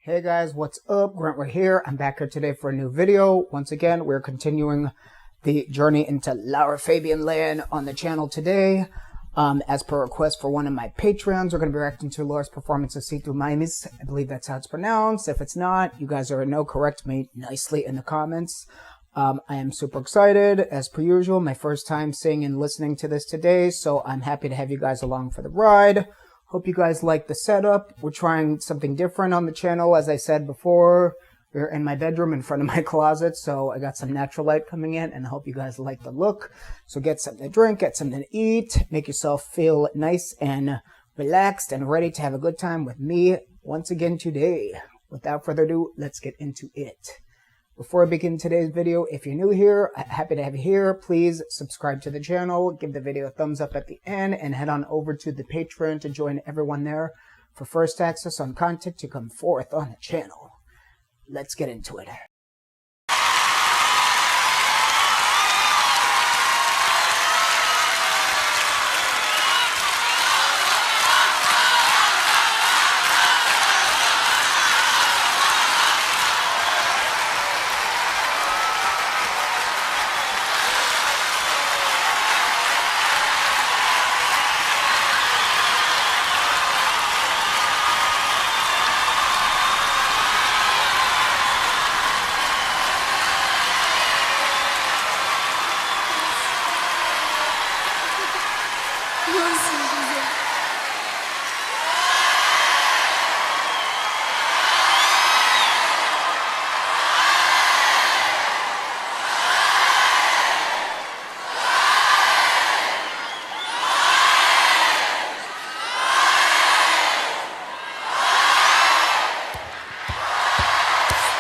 Hey guys, what's up? Grant right here. I'm back here today for a new video. Once again, we're continuing the journey into Lara Fabian land on the channel today. As per request for one of my patrons, we're going to be reacting to Lara's performance of Si Tu M'aimes. I believe that's how it's pronounced. If it's not, you guys already know, correct me nicely in the comments. I am super excited, as per usual. My first time seeing and listening to this today, so I'm happy to have you guys along for the ride. Hope you guys like the setup. We're trying something different on the channel. As I said before, we're in my bedroom in front of my closet, so I got some natural light coming in, and I hope you guys like the look. So get something to drink, get something to eat, make yourself feel nice and relaxed and ready to have a good time with me once again today. Without further ado, let's get into it. Before I begin today's video, if you're new here, I'm happy to have you here. Please subscribe to the channel, give the video a thumbs up at the end, and head on over to the Patreon to join everyone there for first access on content to come forth on the channel. Let's get into it.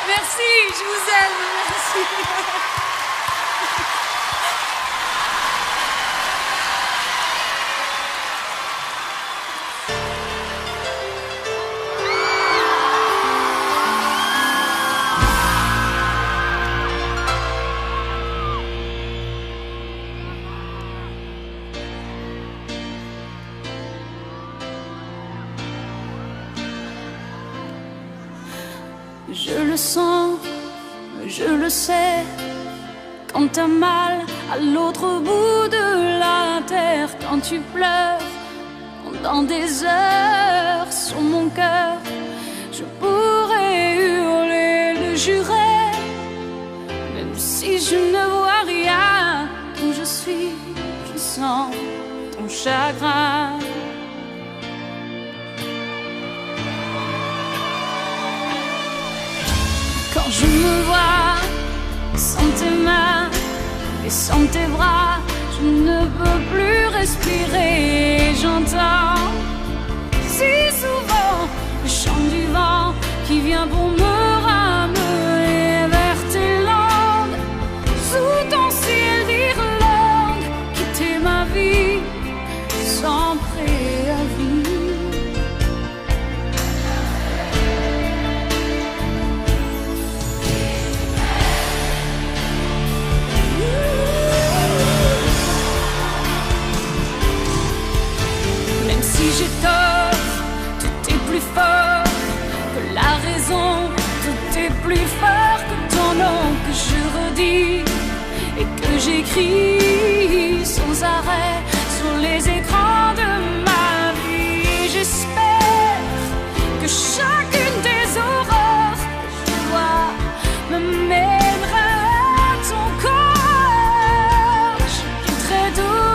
Merci, je vous aime, merci. Je le sens, je le sais, quand t'as mal à l'autre bout de la terre, quand tu pleures pendant des heures sur mon cœur, je pourrais hurler, le jurer, même si je ne vois rien, où je suis, je sens ton chagrin. Quand je me vois sans tes mains et sans tes bras, je ne peux plus respirer. J'entends si souvent le chant du vent qui vient pour me ramener vers tes landes. Sous ton ciel d'Irlande, quitter ma vie sans préavis. J'ai tort, tout est plus fort que la raison, tout est plus fort que ton nom que je redis et que j'écris sans arrêt sur les écrans de ma vie. J'espère que chacune des aurores que je vois me mènera à ton corps. Je suis très doux.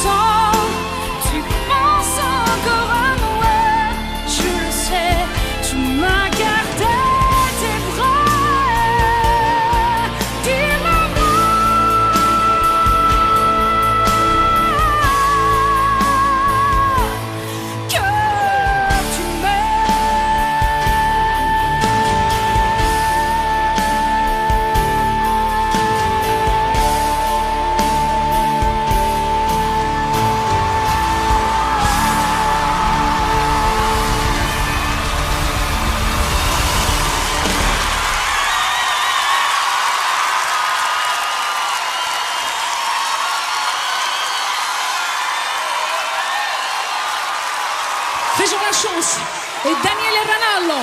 sens, tu penses encore à moi. Je le sais, tu m'as gardé tes bras. Dis-moi que tu fece una chance e Daniele Ranallo.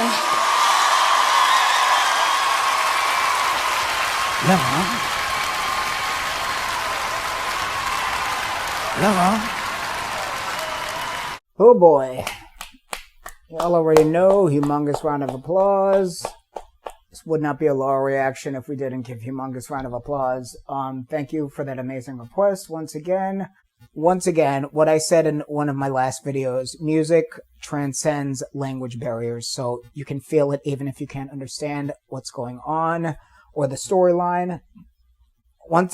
Lara. Oh boy. Y'all already know, humongous round of applause. This would not be a Lara reaction if we didn't give humongous round of applause. Thank you for that amazing request once again. Once again, what I said in one of my last videos, music transcends language barriers, so you can feel it even if you can't understand what's going on or the storyline.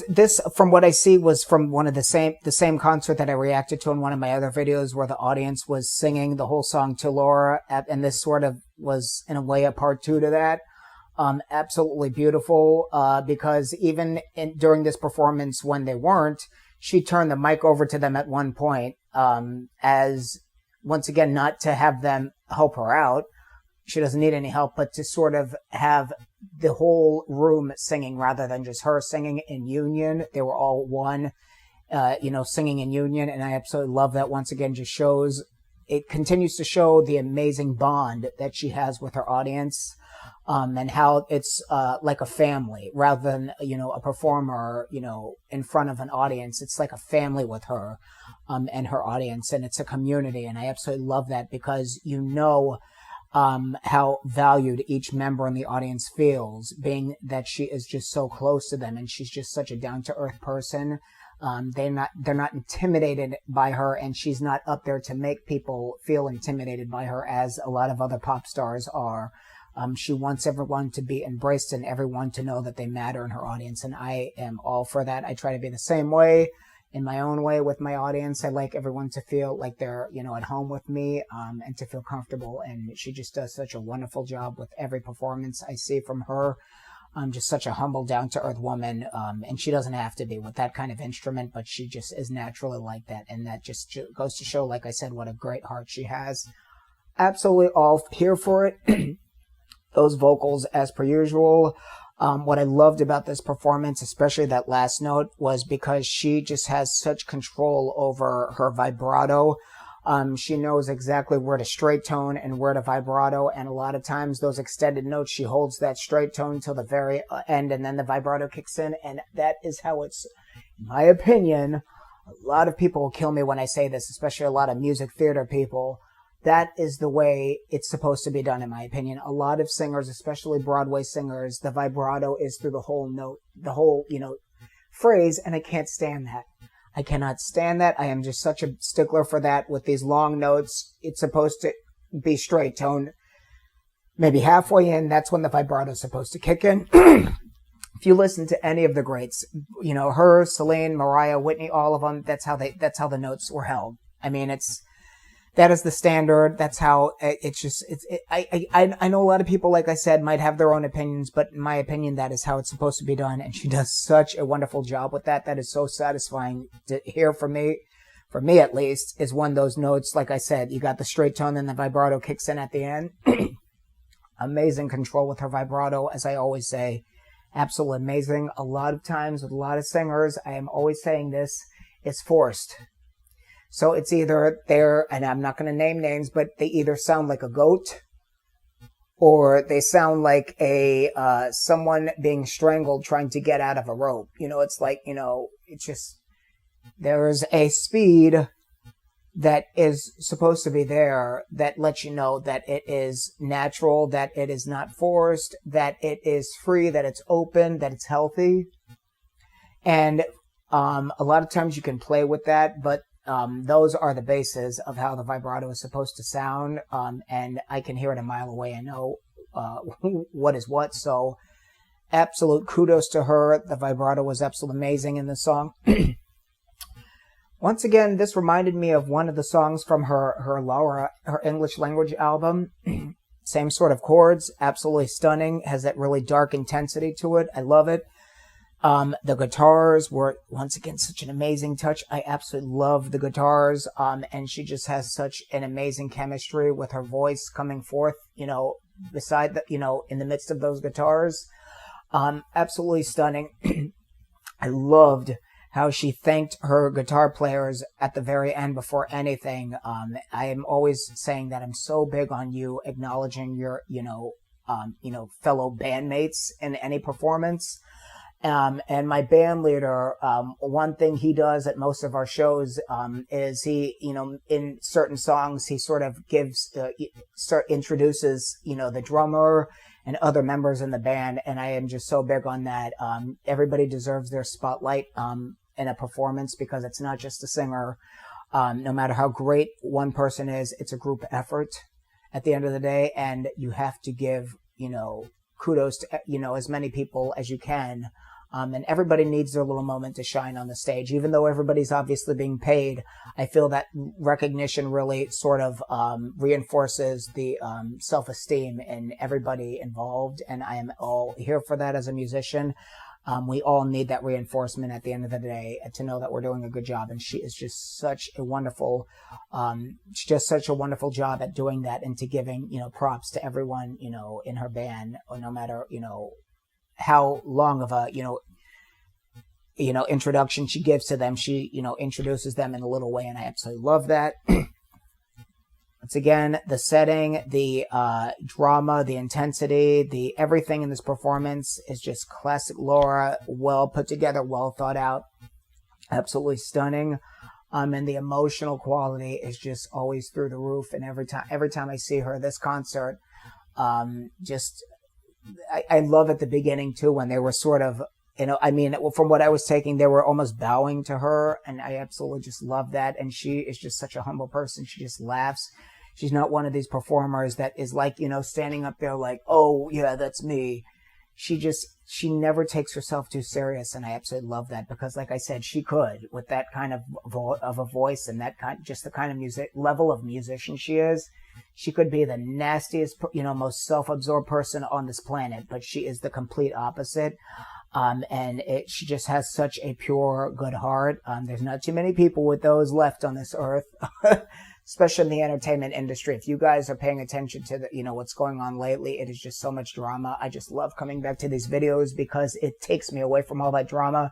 This, from what I see, was from one of the same concert that I reacted to in one of my other videos, where the audience was singing the whole song to Lara, and this sort of was in a way a part 2 to that. Absolutely beautiful, because even during this performance when they weren't, she turned the mic over to them at one point, as, once again, not to have them help her out. She doesn't need any help, but to sort of have the whole room singing rather than just her singing in union. They were all one, singing in union, and I absolutely love that. Once again, just shows, it continues to show the amazing bond that she has with her audience. And how it's like a family rather than, a performer, in front of an audience. It's like a family with her and her audience, and it's a community. And I absolutely love that, because how valued each member in the audience feels, being that she is just so close to them, and she's just such a down-to-earth person. They're not intimidated by her, and she's not up there to make people feel intimidated by her, as a lot of other pop stars are. She wants everyone to be embraced and everyone to know that they matter in her audience, and I am all for that. I try to be the same way, in my own way, with my audience. I like everyone to feel like they're, at home with me, and to feel comfortable, and she just does such a wonderful job with every performance I see from her. Just such a humble, down-to-earth woman, and she doesn't have to be with that kind of instrument, but she just is naturally like that, and that just goes to show, like I said, what a great heart she has. Absolutely all here for it. Those vocals, as per usual. What I loved about this performance, especially that last note, was because she just has such control over her vibrato. She knows exactly where to straight tone and where to vibrato, and a lot of times those extended notes, she holds that straight tone till the very end, and then the vibrato kicks in, and that is how it's, in my opinion, a lot of people will kill me when I say this, especially a lot of music theater people. That is the way it's supposed to be done, in my opinion. A lot of singers, especially Broadway singers, the vibrato is through the whole note, the whole, phrase, and I can't stand that. I cannot stand that. I am just such a stickler for that. With these long notes, it's supposed to be straight tone. Maybe halfway in, that's when the vibrato is supposed to kick in. If you listen to any of the greats, her, Celine, Mariah, Whitney, all of them, that's how the notes were held. I mean, that is the standard. That's how I know a lot of people, like I said, might have their own opinions, but in my opinion, that is how it's supposed to be done. And she does such a wonderful job with that. That is so satisfying to hear for me at least, is when those notes, like I said, you got the straight tone and the vibrato kicks in at the end. Amazing control with her vibrato, as I always say. Absolutely amazing. A lot of times with a lot of singers, I am always saying this, it's forced. So it's either and I'm not going to name names, but they either sound like a goat, or they sound like someone being strangled trying to get out of a rope. It's like, it's just, there's a speed that is supposed to be there that lets you know that it is natural, that it is not forced, that it is free, that it's open, that it's healthy. And a lot of times you can play with that, but those are the bases of how the vibrato is supposed to sound, and I can hear it a mile away and know what is what. So absolute kudos to her. The vibrato was absolutely amazing in the song. Once again, this reminded me of one of the songs from her Lara, her English language album. Same sort of chords, absolutely stunning, has that really dark intensity to it. I love it. The guitars were, once again, such an amazing touch. I absolutely love the guitars, and she just has such an amazing chemistry with her voice coming forth, beside the, in the midst of those guitars. Absolutely stunning. I loved how she thanked her guitar players at the very end before anything. I am always saying that I'm so big on you acknowledging your, fellow bandmates in any performance. And my band leader, one thing he does at most of our shows, is he, in certain songs, he sort of introduces, the drummer and other members in the band. And I am just so big on that. Everybody deserves their spotlight, in a performance, because it's not just the singer. No matter how great one person is, it's a group effort at the end of the day. And you have to give, kudos to, as many people as you can. And everybody needs their little moment to shine on the stage. Even though everybody's obviously being paid, I feel that recognition really sort of reinforces the self-esteem in everybody involved. And I am all here for that as a musician. We all need that reinforcement at the end of the day to know that we're doing a good job. And she is just such a wonderful job at doing that, and to giving, props to everyone, in her band, or no matter, how long of a, introduction she gives to them. She, introduces them in a little way, and I absolutely love that. Once again, the setting, the drama, the intensity, the everything in this performance is just classic Lara, well put together, well thought out, absolutely stunning. And the emotional quality is just always through the roof. And every time I see her, this concert, I love at the beginning too, when they were sort of, from what I was taking, they were almost bowing to her, and I absolutely just love that. And she is just such a humble person. She just laughs. She's not one of these performers that is like, standing up there like, oh yeah, that's me. She never takes herself too serious, and I absolutely love that, because like I said, she could, with that kind of a voice and that just the kind of level of musician she is, she could be the nastiest, most self-absorbed person on this planet, but she is the complete opposite. She just has such a pure, good heart. There's not too many people with those left on this earth, especially in the entertainment industry. If you guys are paying attention to what's going on lately, it is just so much drama. I just love coming back to these videos because it takes me away from all that drama,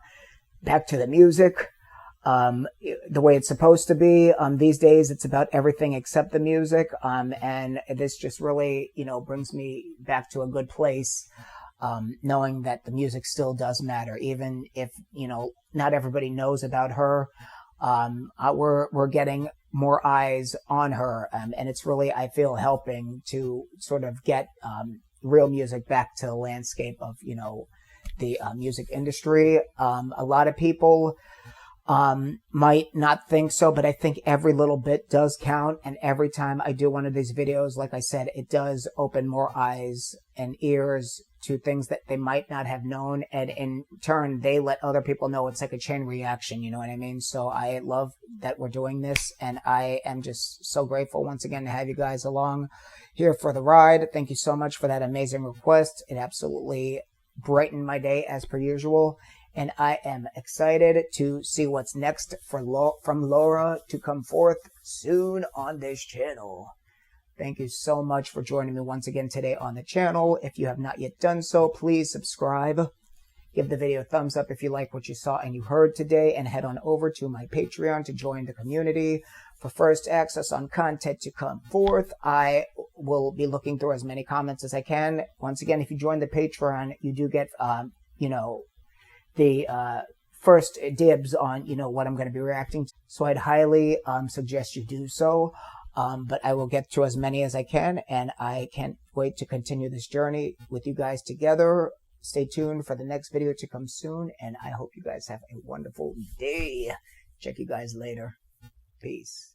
back to the music, the way it's supposed to be. These days, it's about everything except the music. And this just really, brings me back to a good place. Knowing that the music still does matter, even if, not everybody knows about her. We're getting more eyes on her. And it's really, I feel, helping to sort of get, real music back to the landscape of, the music industry. A lot of people, might not think so, but I think every little bit does count. And every time I do one of these videos, like I said, it does open more eyes and ears to things that they might not have known. And in turn, they let other people know. It's like a chain reaction. You know what I mean? So I love that we're doing this. And I am just so grateful once again to have you guys along here for the ride. Thank you so much for that amazing request. It absolutely brightened my day as per usual. And I am excited to see what's next from Lara to come forth soon on this channel. Thank you so much for joining me once again today on the channel. If you have not yet done so, please subscribe. Give the video a thumbs up if you like what you saw and you heard today, and head on over to my Patreon to join the community for first access on content to come forth. I will be looking through as many comments as I can. Once again, if you join the Patreon, you do get, the first dibs on, what I'm going to be reacting to. So I'd highly suggest you do so. But I will get to as many as I can, and I can't wait to continue this journey with you guys together. Stay tuned for the next video to come soon, and I hope you guys have a wonderful day. Check you guys later. Peace.